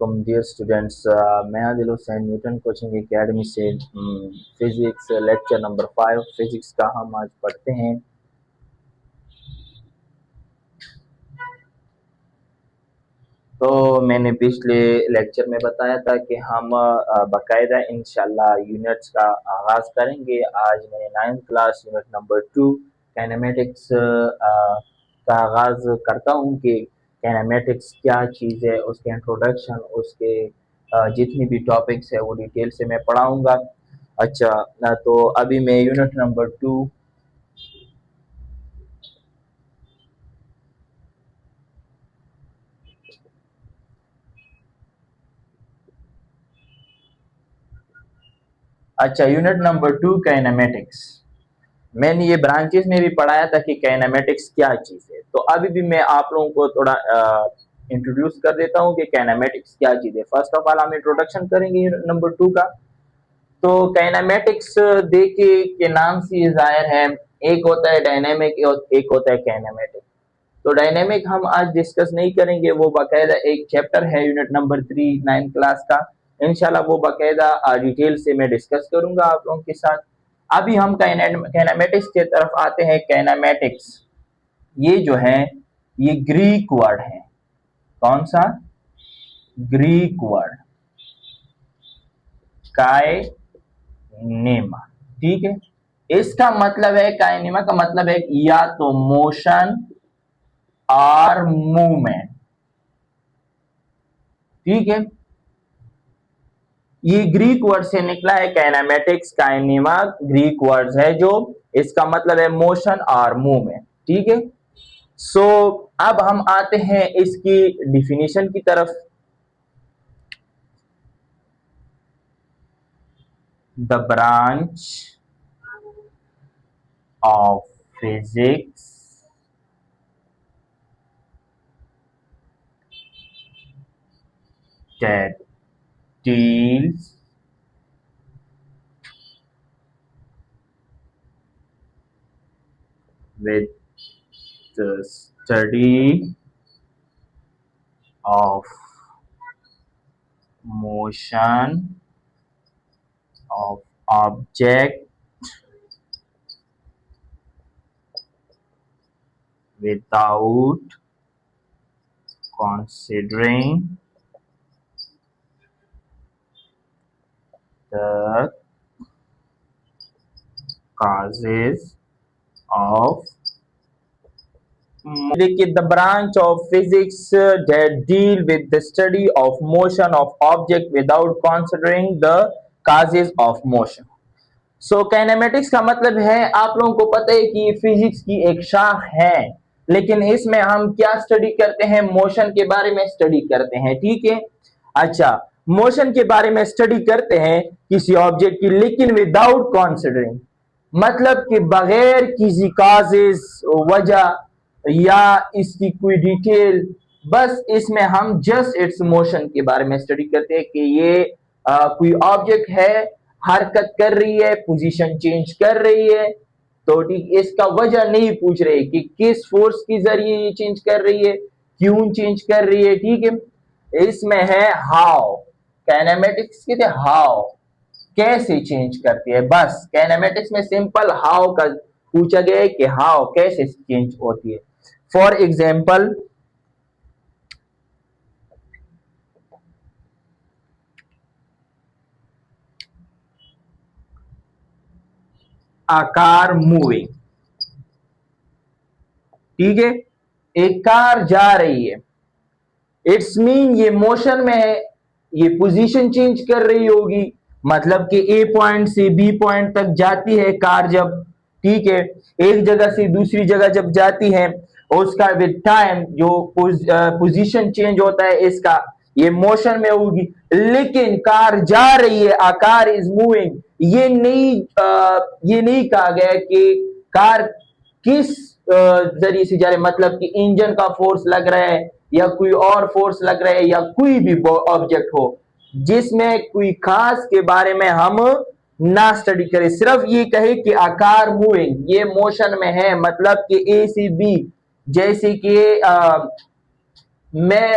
Dear students, मैं Adil Hussain Newton coaching academy से physics lecture number 5 physics का हम आज पढ़ते हैं। तो मैंने पिछले लेक्चर में बताया था कि हम बाकायदा इंशाल्लाह यूनिट्स का आगाज करेंगे। आज मैं 9th class unit number 2 kinematics का आगाज करता हूँ कि काइनेमेटिक्स क्या चीज़ है, उसके इंट्रोडक्शन, उसके जितनी भी टॉपिक्स है वो डिटेल से मैं पढ़ाऊंगा। अच्छा, तो अभी मैं यूनिट नंबर 2। अच्छा, यूनिट नंबर 2 काइनेमेटिक्स। मैंने ये ब्रांचेस में भी पढ़ाया था कि काइनेमेटिक्स क्या चीज़ है। तो अभी भी मैं आप लोगों को थोड़ा इंट्रोड्यूस कर देता हूँ कि काइनेमेटिक्स क्या चीज़ है। फर्स्ट ऑफ ऑल हम इंट्रोडक्शन करेंगे यूनिट नंबर 2 का। तो काइनेमेटिक्स देखिए के नाम से ये जाहिर है, एक होता है डायनेमिक और एक होता है काइनेमेटिक। तो डायनेमिक हम आज डिस्कस नहीं करेंगे, वो बाकायदा एक चैप्टर है यूनिट नंबर 3 9 क्लास का। इंशाल्लाह वो बाकायदा डिटेल से मैं डिस्कस करूंगा आप लोगों के साथ। अभी हम काइनेमेटिक्स की तरफ आते हैं। काइनेमेटिक्स ये जो है ये ग्रीक वर्ड है। कौन सा? ग्रीक वर्ड काइनेमा। ठीक है, इसका मतलब है, काइनेमा का मतलब है या तो मोशन और मूवमेंट। ठीक है, ये ग्रीक वर्ड से निकला है। काइनेमेटिक्स काइनेमा ग्रीक वर्ड है जो इसका मतलब है मोशन और मूवमेंट। ठीक है, सो अब हम आते हैं इसकी डिफिनीशन की तरफ। The branch of physics that deals with the study of motion of object without considering the causes of देखिए, the branch of physics that deal with the study of motion of object without considering the causes of motion। So kinematics का मतलब है, आप लोगों को पता है कि फिजिक्स की एक शाख है, लेकिन इसमें हम क्या स्टडी करते हैं? मोशन के बारे में स्टडी करते हैं। ठीक है, अच्छा, मोशन के बारे में स्टडी करते हैं किसी ऑब्जेक्ट की, लेकिन विदाउट कॉन्सिडरिंग, मतलब कि बगैर किसी काजेस, वजह या इसकी कोई डिटेल, बस इसमें हम जस्ट इट्स मोशन के बारे में स्टडी करते हैं कि ये कोई ऑब्जेक्ट है, हरकत कर रही है, पोजीशन चेंज कर रही है। तो ठीक, इसका वजह नहीं पूछ रहे कि किस फोर्स के जरिए ये चेंज कर रही है, क्यों चेंज कर रही है। ठीक है, इसमें है हाउ। काइनेमेटिक्स के थे हाउ, कैसे चेंज करती है। बस काइनेमेटिक्स में सिंपल हाउ का पूछा गया है कि हाउ कैसे चेंज होती है। For example, a car moving. ठीक है, एक कार जा रही है, इट्स मीन ये मोशन में है, ये पोजीशन चेंज कर रही होगी, मतलब कि ए पॉइंट से बी पॉइंट तक जाती है कार जब। ठीक है, एक जगह से दूसरी जगह जब जाती है, उसका विद टाइम जो पोजीशन चेंज होता है इसका, ये मोशन में होगी। लेकिन कार जा रही है, आ कार इज मूविंग, ये नहीं कहा गया कि कार किस जरिए से जा रहे, मतलब कि इंजन का फोर्स लग रहा है या कोई और फोर्स लग रहा है, या कोई भी ऑब्जेक्ट हो जिसमें कोई खास के बारे में हम ना स्टडी करें, सिर्फ ये कहे कि आकार मूविंग, ये मोशन में है, मतलब कि ए से बी, जैसे कि मैं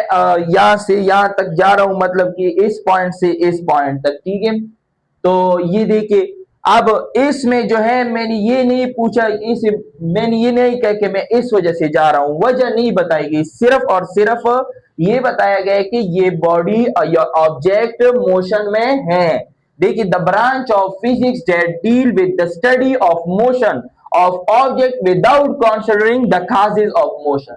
यहाँ से यहाँ तक जा रहा हूं, मतलब कि इस पॉइंट से इस पॉइंट तक, ठीक है। तो ये देखिए, अब इसमें जो है मैंने ये नहीं पूछा, इस मैंने ये नहीं कहा कि मैं इस वजह से जा रहा हूं, वजह नहीं बताई गई, सिर्फ और सिर्फ ये बताया गया है कि ये बॉडी या ऑब्जेक्ट मोशन में है। देखिए, the branch of physics that deal with the study of motion of object without considering the causes of motion.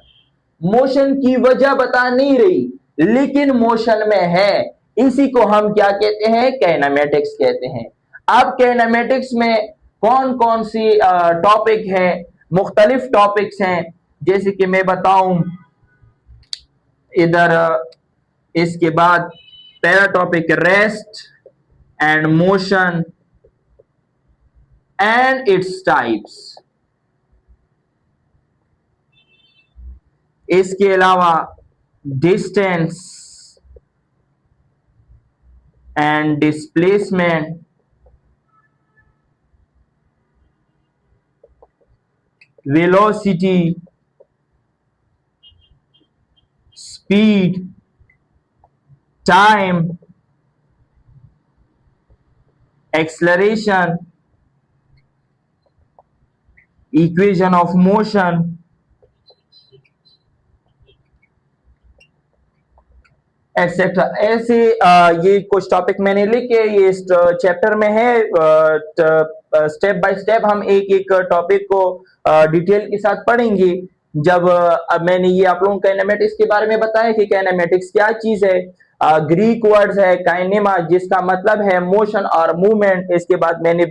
Motion की वजह बता नहीं रही, लेकिन मोशन में है, इसी को हम क्या कहते हैं, काइनेमेटिक्स कहते हैं। अब काइनेमेटिक्स में कौन कौन सी टॉपिक है, मुख्तलिफ टॉपिक्स हैं, जैसे कि मैं बताऊं इधर, इसके बाद पहला topic rest and motion and its types. इसके अलावा distance and displacement, velocity, speed, time, acceleration, equation of motion, etcetera. ऐसे ये कुछ टॉपिक मैंने लिखे, ये इस चैप्टर में है। स्टेप बाय स्टेप हम एक एक टॉपिक को डिटेल के साथ पढ़ेंगे। जब अब मैंने ये आप लोगों को काइनेमेटिक्स के बारे में बताया कि काइनेमेटिक्स क्या चीज है। ग्रीक वर्ड्स है काइनेमा, जिसका मतलब है मोशन और मूवमेंट। इसके बाद मैंने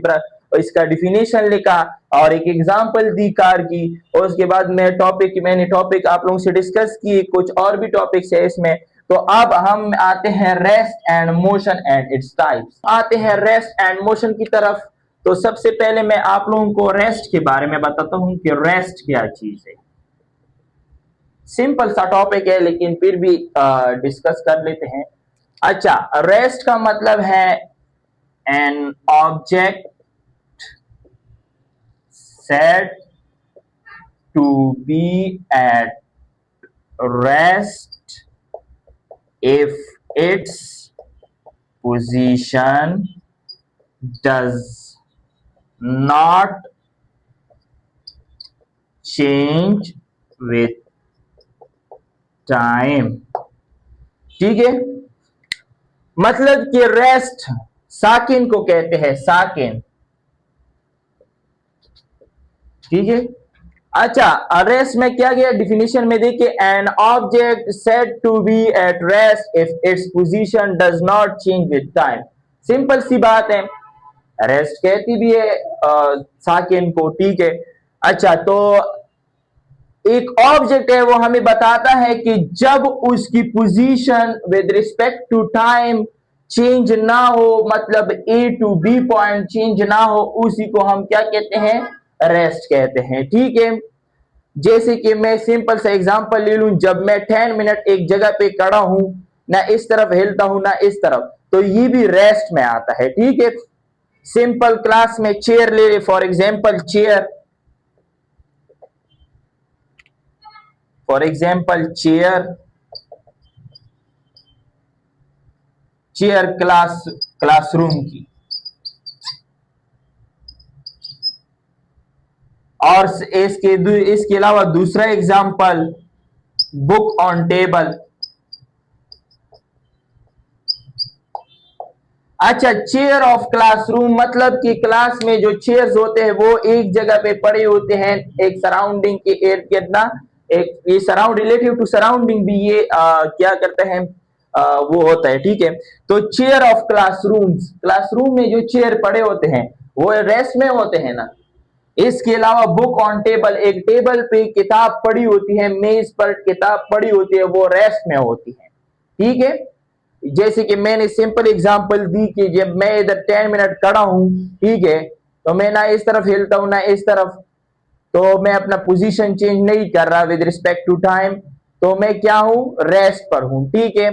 इसका डिफिनेशन लिखा और एक एग्जांपल दी कार की, और उसके बाद मैंने टॉपिक आप लोगों से डिस्कस किए। कुछ और भी टॉपिक्स है इसमें। तो अब हम आते हैं rest and motion and its types. आते हैं रेस्ट एंड मोशन की तरफ। तो सबसे पहले मैं आप लोगों को रेस्ट के बारे में बताता हूं कि रेस्ट क्या चीज है। सिंपल सा टॉपिक है, लेकिन फिर भी डिस्कस कर लेते हैं। अच्छा, रेस्ट का मतलब है an object said to be at rest if its position does not change with time। ठीक है, मतलब कि रेस्ट साकिन को कहते हैं, साकिन। ठीक है। अच्छा, रेस्ट में क्या गया डिफिनेशन में, देखिए, an object said to be at rest if its position does not change with time. Simple सी बात है, रेस्ट कहती भी है साकिन को, ठीक है। अच्छा, तो एक ऑब्जेक्ट है, वो हमें बताता है कि जब उसकी position with respect to time change ना हो, मतलब a to b point change ना हो, उसी को हम क्या कहते हैं, रेस्ट कहते हैं। ठीक है। जैसे कि मैं सिंपल सा एग्जांपल ले लूं, जब मैं 10 मिनट एक जगह पे खड़ा हूं, ना इस तरफ हिलता हूं ना इस तरफ, तो ये भी रेस्ट में आता है। ठीक है। सिंपल क्लास में चेयर ले ले, for example chair, chair classroom की। और इसके अलावा दूसरा एग्जांपल, बुक ऑन टेबल। अच्छा, चेयर ऑफ क्लासरूम मतलब कि क्लास में जो चेयर्स होते हैं वो एक जगह पे पड़े होते हैं, एक सराउंडिंग के इर्द गिर्द ना, एक ये सराउंड रिलेटिव टू सराउंडिंग भी ये क्या करते हैं, वो होता है। ठीक है। तो चेयर ऑफ क्लासरूम में जो चेयर पड़े होते हैं वो रेस्ट में होते हैं ना। इसके अलावा बुक ऑन टेबल, एक टेबल पे किताब पड़ी होती है, मेज पर किताब पड़ी होती है, वो रेस्ट में होती है। ठीक है। जैसे कि मैंने सिंपल एग्जांपल दी कि जब मैं इधर 10 मिनट खड़ा हूं, ठीक है, तो मैं ना इस तरफ हिलता हूं ना इस तरफ, तो मैं अपना पोजीशन चेंज नहीं कर रहा विद रिस्पेक्ट टू टाइम, तो मैं क्या हूं, रेस्ट पर हूं। ठीक है।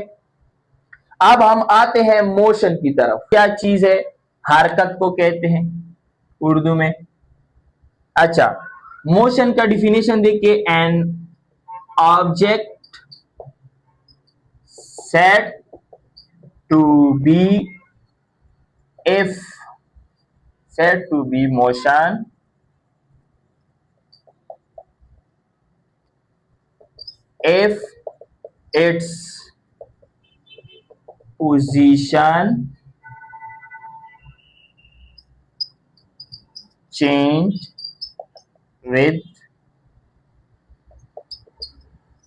अब हम आते हैं मोशन की तरफ। क्या चीज है, हरकत को कहते हैं उर्दू में। अच्छा, मोशन का डिफिनेशन देखिए, an object said to be if said to be motion if its position change with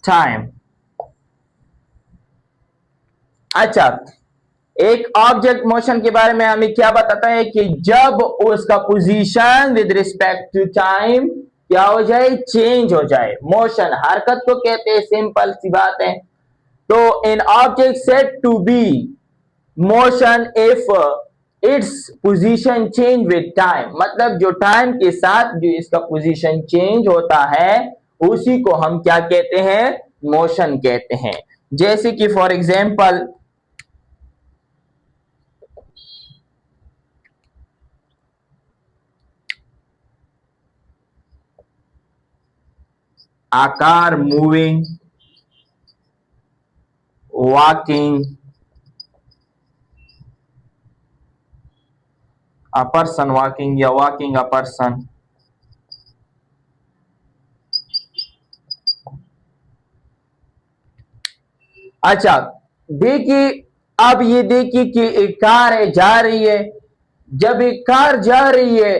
time। अच्छा, एक ऑब्जेक्ट मोशन के बारे में हमें क्या बताता है कि जब उसका position with respect to time क्या हो जाए, चेंज हो जाए। मोशन हरकत को कहते हैं, सिंपल सी बात है। तो an object said to be motion if its position change with time, मतलब जो टाइम के साथ जो इसका पोजीशन चेंज होता है उसी को हम क्या कहते हैं, मोशन कहते हैं। जैसे कि for example a car moving, walking, a person walking या walking a person, अच्छा देखिए, अब ये देखिए कि एक कार है, जा रही है। जब एक कार जा रही है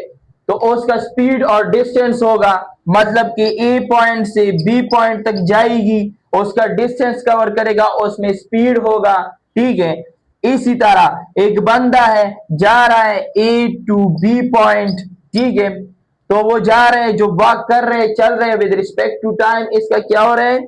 तो उसका स्पीड और डिस्टेंस होगा, मतलब कि ए पॉइंट से बी पॉइंट तक जाएगी, उसका डिस्टेंस कवर करेगा, उसमें स्पीड होगा, ठीक है। इसी तरह एक बंदा है, जा रहा है ए टू बी पॉइंट, ठीक है। तो वो जा रहे हैं, जो वॉक कर रहे हैं, चल रहे हैं विद रिस्पेक्ट टू टाइम, इसका क्या हो रहा है,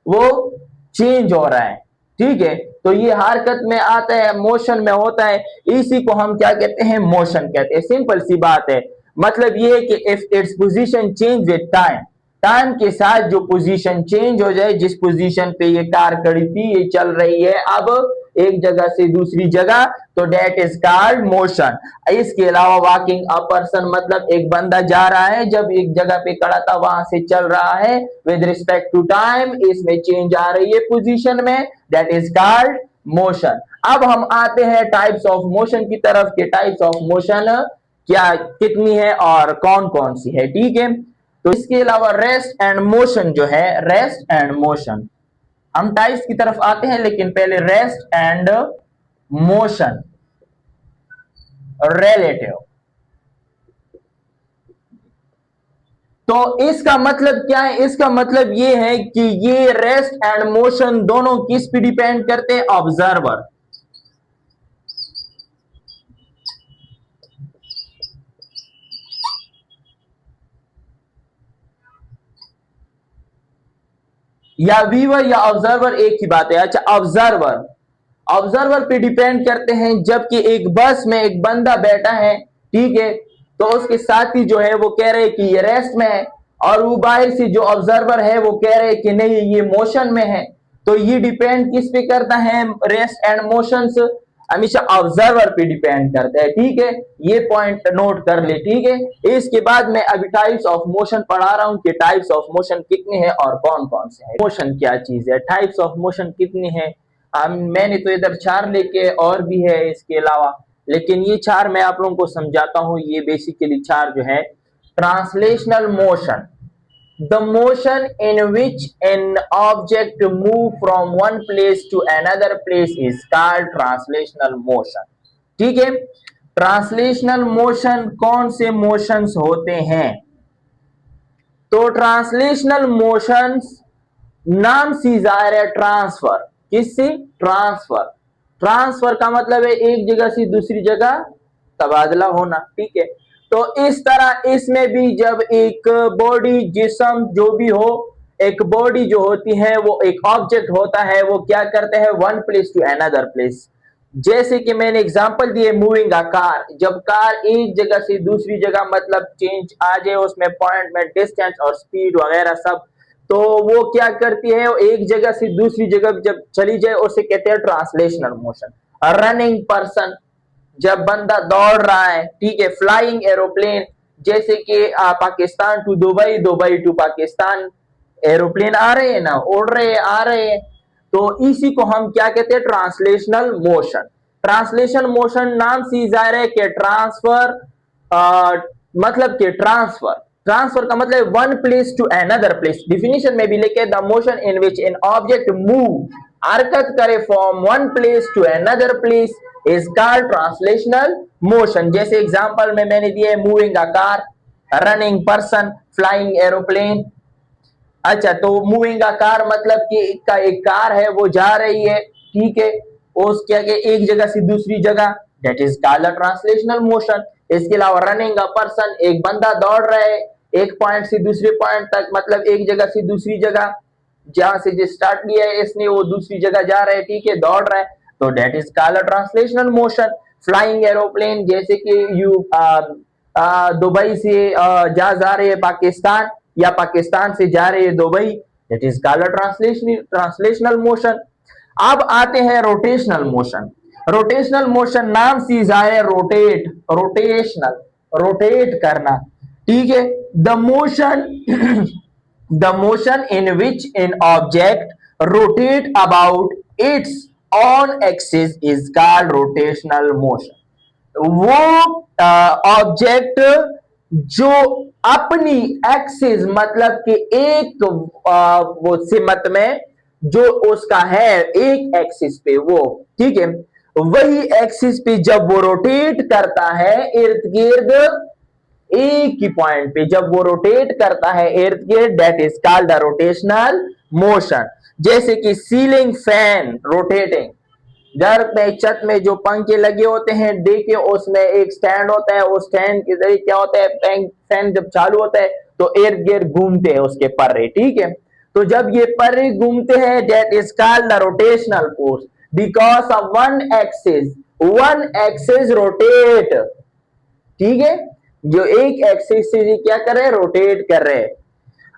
वो चेंज हो रहा है, ठीक है। तो ये हरकत में आता है, मोशन में होता है, इसी को हम क्या कहते हैं, मोशन कहते हैं। सिंपल सी बात है। मतलब ये है कि if its position change with time, time के साथ जो पोजीशन चेंज हो जाए, जिस पोजीशन पे ये कार खड़ी थी, ये चल रही है अब एक जगह से दूसरी जगह, तो डेट इज कॉल्ड मोशन। इसके अलावा वॉकिंग अ पर्सन, मतलब एक बंदा जा रहा है, जब एक जगह पे खड़ा था वहां से चल रहा है विद रिस्पेक्ट टू टाइम, इसमें चेंज आ रही है पोजीशन में, दैट इज कॉल्ड मोशन। अब हम आते हैं टाइप्स ऑफ मोशन की तरफ कि टाइप्स ऑफ मोशन क्या कितनी है और कौन कौन सी है, ठीक है। तो इसके अलावा रेस्ट एंड मोशन जो है, रेस्ट एंड मोशन, हम टाइप्स की तरफ आते हैं, लेकिन पहले रेस्ट एंड मोशन रिलेटिव। तो इसका मतलब क्या है, इसका मतलब ये है कि ये रेस्ट एंड मोशन दोनों किस पे डिपेंड करते हैं, ऑब्जर्वर। या व्यूअर या ऑब्जर्वर एक ही बात है। अच्छा, ऑब्जर्वर, ऑब्जर्वर पे डिपेंड करते हैं। जबकि एक बस में एक बंदा बैठा है, ठीक है, तो उसके साथी जो है वो कह रहे हैं कि ये रेस्ट में है, और वो बाहर से जो ऑब्जर्वर है वो कह रहे हैं कि नहीं ये मोशन में है। तो ये डिपेंड किस पे करता है, रेस्ट एंड मोशंस हमेशा ऑब्जर्वर पे डिपेंड करता है, ठीक है। ये पॉइंट नोट कर ले, ठीक है। इसके बाद मैं अभी टाइप्स ऑफ मोशन पढ़ा रहा हूं कि टाइप्स ऑफ मोशन कितने हैं और कौन कौन से हैं। मोशन क्या चीज है, टाइप्स ऑफ मोशन कितनी है, मैंने तो इधर 4 लेके और भी है इसके अलावा, लेकिन ये 4 मैं आप लोगों को समझाता हूं। ये बेसिकली 4 जो है, translational motion, the motion in which an object move from one place to another place is called translational motion, ठीक है। ट्रांसलेशनल मोशन कौन से मोशंस होते हैं, तो ट्रांसलेशनल मोशंस नाम सी जाहिर है ट्रांसफर, किससे, ट्रांसफर। ट्रांसफर का मतलब है एक जगह से दूसरी जगह तबादला होना, ठीक है। तो इस तरह इसमें भी जब एक बॉडी, जिस्म जो भी हो, एक बॉडी जो होती है वो एक ऑब्जेक्ट होता है, वो क्या करते हैं, one place to another place. जैसे कि मैंने एग्जांपल दिए, मूविंग अ कार, जब कार एक जगह से दूसरी जगह मतलब चेंज आ जाए उसमें, पॉइंट में डिस्टेंस और स्पीड वगैरह सब, तो वो क्या करती है, एक जगह से दूसरी जगह जब चली जाए उसे कहते हैं ट्रांसलेशनल मोशन। रनिंग पर्सन, जब बंदा दौड़ रहा है, ठीक है। फ्लाइंग एरोप्लेन, जैसे कि Pakistan to Dubai, Dubai to Pakistan, aeroplane आ रहे हैं ना, उड़ रहे आ रहे हैं। तो इसी को हम क्या कहते हैं, ट्रांसलेशनल मोशन। ट्रांसलेशन मोशन नाम से जाहिर है कि ट्रांसफर, मतलब कि ट्रांसफर, ट्रांसफर का मतलब one place to another place. Definition में भी लिखे the motion in which an object move, हरकत करे from one place to another place is called translational motion. जैसे एग्जांपल में मैंने दिए moving a car, running person, flying aeroplane. अच्छा, तो मूविंग अ कार मतलब कि एक कार है वो जा रही है, ठीक है, उस क्या के एक जगह से दूसरी जगह, that is called a translational motion. इसके अलावा रनिंग अ पर्सन, एक बंदा दौड़ रहा है एक पॉइंट से दूसरे पॉइंट तक, मतलब एक जगह से दूसरी जगह, जहां से जो स्टार्ट किया है इसने वो दूसरी जगह जा रहा है, ठीक है, दौड़ रहा है, तो that is called a translational motion. Flying aeroplane, जैसे कि यू दुबई से जा रहे हैं पाकिस्तान, या पाकिस्तान से जा रहे हैं Dubai, that is called translational motion. अब आते हैं रोटेशनल मोशन। रोटेशनल मोशन नाम से जाहिर है रोटेट, रोटेशनल, रोटेट करना, ठीक है। The motion the motion in which an object rotate about it's on axis is called rotational motion. वो ऑब्जेक्ट जो अपनी एक्सिस, मतलब कि एक वो सिमत में जो उसका है एक एक्सिस पे वो, ठीक है, वही एक्सिस पे जब वो रोटेट करता है इर्द गिर्द एक ही पॉइंट पे, जब वो रोटेट करता है इर्द गिर्द, that is called the rotational motion. जैसे कि सीलिंग फैन रोटेटिंग, घर में छत में जो पंखे लगे होते हैं, देखिए उसमें एक स्टैंड होता है, उस स्टैंड के जरिए क्या होता है, फैन जब चालू होता है तो इर्द गिर्द घूमते हैं उसके पर्रे, ठीक है। तो जब ये पर्रे घूमते हैं, that is called the rotational force, because of one axis rotate, ठीक है, जो एक एक्सिस से क्या कर रहे हैं, रोटेट कर रहे हैं।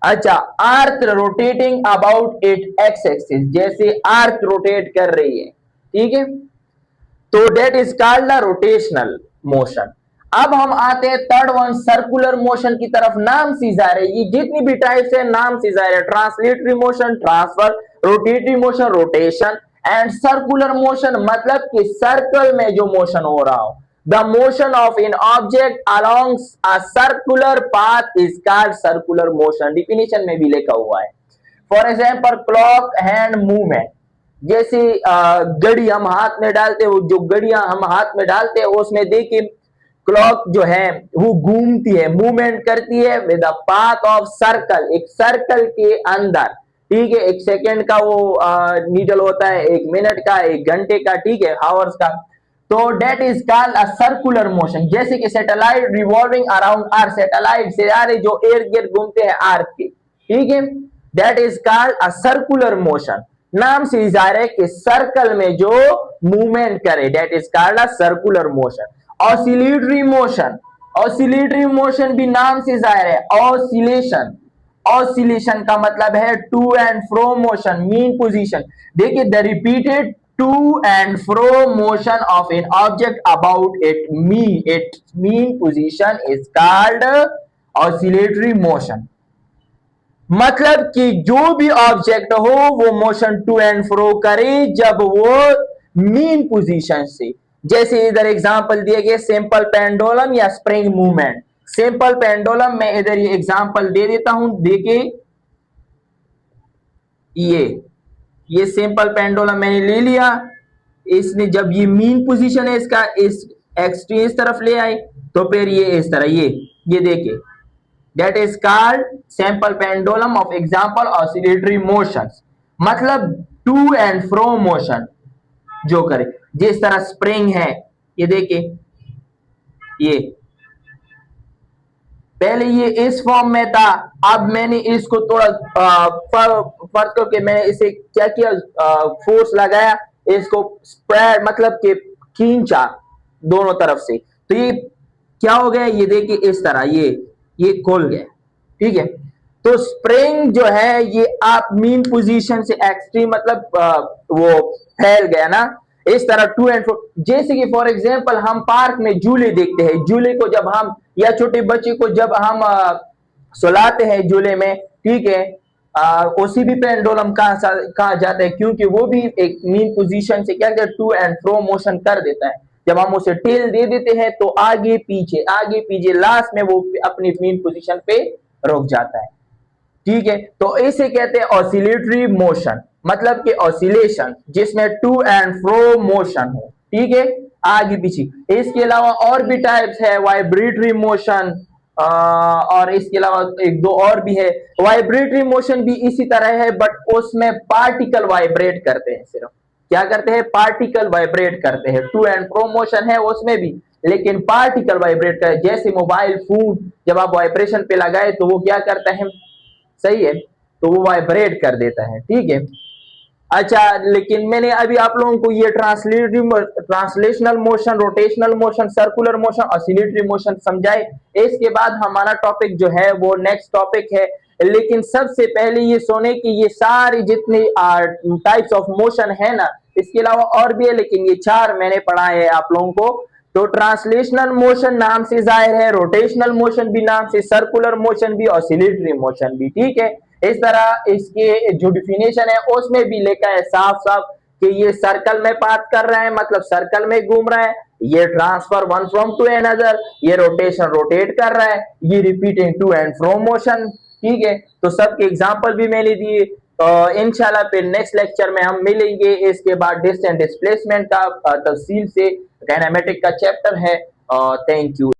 अच्छा, earth rotating about it X axis, जैसे अर्थ रोटेट कर रही है, ठीक है, तो that is called the rotational motion. अब हम आते हैं थर्ड वन, सर्कुलर मोशन की तरफ। नाम से जा रहे, ये जितनी भी टाइप्स है नाम से जा रहे, translatory motion, transfer, rotatory motion, rotation, and circular motion मतलब कि सर्कल में जो मोशन हो रहा हो। The motion of an object along a circular path is called circular motion. Definition में भी लिखा हुआ है। For example clock hand movement, जैसे घड़ी हम हाथ में डालते हैं, जो घड़ियां हम हाथ में डालते हैं उसमें देखिए क्लॉक जो है वो घूमती है, मूवमेंट करती है with the path of circle, एक सर्कल के अंदर, ठीक है। एक सेकेंड का वो नीडल होता है, एक मिनट का, एक घंटे का, ठीक है, हावर्स का, तो that is called a circular motion. जैसे कि satellite revolving around earth, satellite से यार जो इर्द गिर्द घूमते हैं अर्थ के, ठीक है, that is called a circular motion. नाम से जाहिर है कि सर्कल में जो मूवमेंट करे, that is called a circular motion. Oscillatory motion, oscillatory motion भी नाम से जाहिर है, ऑसिलेशन, ऑसिलेशन का मतलब है to and fro motion, mean position. देखिए the repeated to and fro motion of an object about it mean position is called oscillatory motion. मतलब कि जो भी ऑब्जेक्ट हो वो मोशन टू एंड फ्रो करे जब वो मीन पोजीशन से। जैसे इधर एग्जांपल दिए गए सिंपल पेंडुलम या स्प्रिंग मूवमेंट। सिंपल पेंडुलम में इधर ये एग्जांपल दे देता हूं, देखिए ये सिंपल पेंडुलम मैंने ले लिया, इसने जब ये मीन पोजीशन है इसका, इस एक्सट्रीम इस तरफ ले आए, तो फिर ये इस तरह ये देखिए, that is called simple pendulum of example oscillatory motions। मतलब टू एंड फ्रो मोशन जो करे, जिस तरह स्प्रिंग है, ये देखिए, ये पहले ये इस फॉर्म में था, अब मैंने इसको थोड़ा फर्क करके मैंने इसे क्या किया, फोर्स लगाया, इसको स्प्रेड मतलब कि खींचा दोनों तरफ से, तो ये क्या हो गया, ये देखिए इस तरह ये खोल गया, ठीक है। तो स्प्रिंग जो है ये आप मीन पोजीशन से एक्सट्रीम मतलब वो फैल गया ना, इस तरह टू एंड फ्रो। जैसे कि फॉर एग्जांपल हम पार्क में झूले देखते हैं, झूले को जब हम या छोटे बच्चे को जब हम सुलाते हैं झूले में, ठीक है, ओसीबी पेंडुलम कहा जाता है, क्योंकि वो भी एक मीन पोजीशन से क्या करता है, टू एंड फ्रो मोशन कर देता है। जब हम उसे टेल दे देते हैं तो आगे पीछे लास्ट में वो अपनी मीन पोजीशन पे रुक जाता है। ठीक है, तो इसे कहते हैं ऑसिलेटरी मोशन, मतलब कि ऑसिलेशन जिसमें टू एंड फ्रो मोशन हो। ठीक है, आगे पीछे। इसके अलावा और भी टाइप्स है, वाइब्रेटरी मोशन, और इसके अलावा एक दो और भी है। वाइब्रेटरी मोशन भी इसी तरह है, बट उसमें पार्टिकल वाइब्रेट करते हैं। सिर्फ क्या करते हैं, पार्टिकल वाइब्रेट करते हैं। टू एंड फ्रो मोशन है उसमें भी, लेकिन पार्टिकल वाइब्रेट करे। जैसे मोबाइल फोन जब आप वाइब्रेशन पे लगाए तो वो क्या करता है, सही है, तो वो वाइब्रेट कर देता है। ठीक है, अच्छा, लेकिन मैंने अभी आप लोगों को ये translational motion, rotational motion, circular motion, oscillatory motion समझाए। इसके बाद हमारा टॉपिक जो है वो नेक्स्ट टॉपिक है। लेकिन सबसे पहले ये सुने कि ये सारी जितनी टाइप्स ऑफ मोशन है ना, इसके अलावा और भी है, लेकिन ये चार मैंने पढ़ाए हैं आप लोगों को। तो ट्रांसलेशनल मोशन नाम से जाहिर है, रोटेशनल मोशन भी नाम से, सर्कुलर मोशन भी, ऑसिलेटरी मोशन भी। ठीक है, इस तरह इसके जो डिफिनेशन है उसमें भी लिखा है साफ साफ कि ये सर्कल में पाथ कर रहा है, मतलब सर्कल में घूम रहा है। ये transfer one from to another, ये रोटेशन रोटेट कर रहा है, ये repeating to and fro motion. ठीक है, तो सबके एग्जांपल भी मैंने दिए। इंशाल्लाह फिर नेक्स्ट लेक्चर में हम मिलेंगे। इसके बाद डिस्टेंस डिस्प्लेसमेंट का तफसील से काइनेमेटिक का चैप्टर है। Thank you.